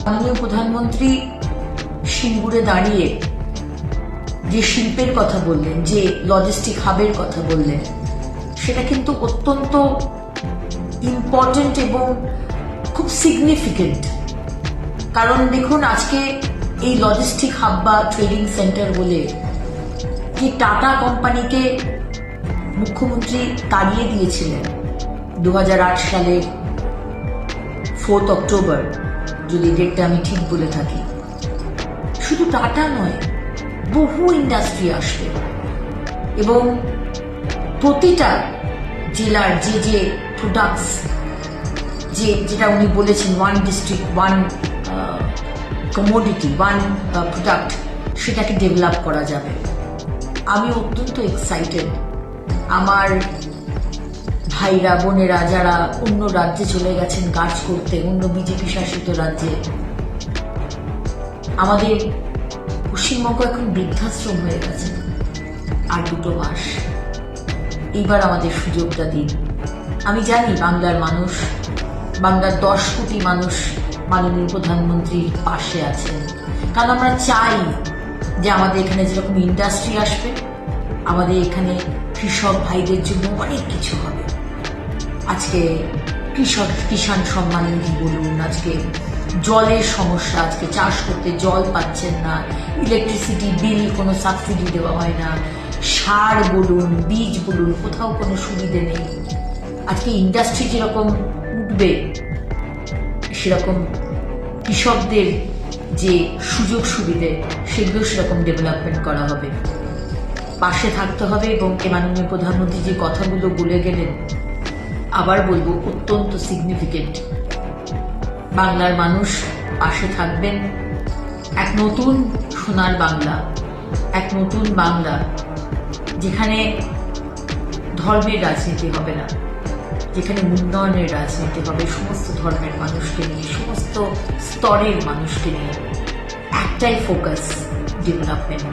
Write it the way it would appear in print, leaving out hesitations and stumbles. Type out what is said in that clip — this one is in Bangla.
মাননীয় প্রধানমন্ত্রী সিঙ্গুরে দাঁড়িয়ে যে শিল্পের কথা বললেন, যে লজিস্টিক হাবের কথা বললেন, সেটা কিন্তু অত্যন্ত ইম্পর্টেন্ট এবং খুব সিগনিফিকেন্ট। কারণ দেখুন, আজকে এই লজিস্টিক হাব বা ট্রেডিং সেন্টার বলে যে টাটা কোম্পানিকে মুখ্যমন্ত্রী তাড়িয়ে দিয়েছিলেন 2008 সালের 4 অক্টোবর, যদি ডেটটা আমি ঠিক বলে থাকি, শুধু টাটা নয়, বহু ইন্ডাস্ট্রি আসবে এবং প্রতিটা জেলার যে যে প্রোডাক্টস, যেটা উনি বলেছেন, one district one commodity one product, সেটাকে ডেভেলপ করা যাবে। আমি অত্যন্ত এক্সাইটেড। আমার ভাইরা বোনেরা যারা অন্য রাজ্যে চলে গেছেন কাজ করতে, অন্য বিজেপি শাসিত রাজ্যে, আমাদের পশ্চিমবঙ্গ এখন বৃদ্ধাশ্রম হয়ে গেছে। আর 2 মাস, এইবার আমাদের সুযোগটা দিন। আমি জানি বাংলার মানুষ, বাংলার 10 কোটি মানুষ মাননীয় প্রধানমন্ত্রীর পাশে আছেন, কারণ আমরা চাই যে আমাদের এখানে যেরকম ইন্ডাস্ট্রি আসবে, আমাদের এখানে কৃষক ভাইদের জন্য অনেক কিছু হবে। আজকে কিষাণ সম্মান নিধি বলুন, আজকে জলের সমস্যা, আজকে চাষ করতে জল পাচ্ছেন না, ইলেকট্রিসিটি বিল কোনো সাবসিডি দেওয়া হয় না, সার বলুন, বীজ বলুন, কোথাও কোনো সুবিধে নেই। আজকে ইন্ডাস্ট্রি যেরকম উঠবে, সেরকম কৃষকদের যে সুযোগ সুবিধে, সেগুলো সেরকম ডেভেলপমেন্ট করা হবে। পাশে থাকতে হবে এবং মাননীয় প্রধানমন্ত্রী যে কথাগুলো বলে গেলেন, আবার বলবো, অত্যন্ত সিগনিফিকেন্ট। বাংলার মানুষ পাশে থাকবেন। এক নতুন সোনার বাংলা, এক নতুন বাংলা, যেখানে ধর্মের রাজনীতি হবে না, যেখানে উন্নয়নের রাজনীতি হবে, সমস্ত ধর্মের মানুষকে নিয়ে, সমস্ত স্তরের মানুষকে নিয়ে। একটাই ফোকাস, ডেভেলপমেন্ট।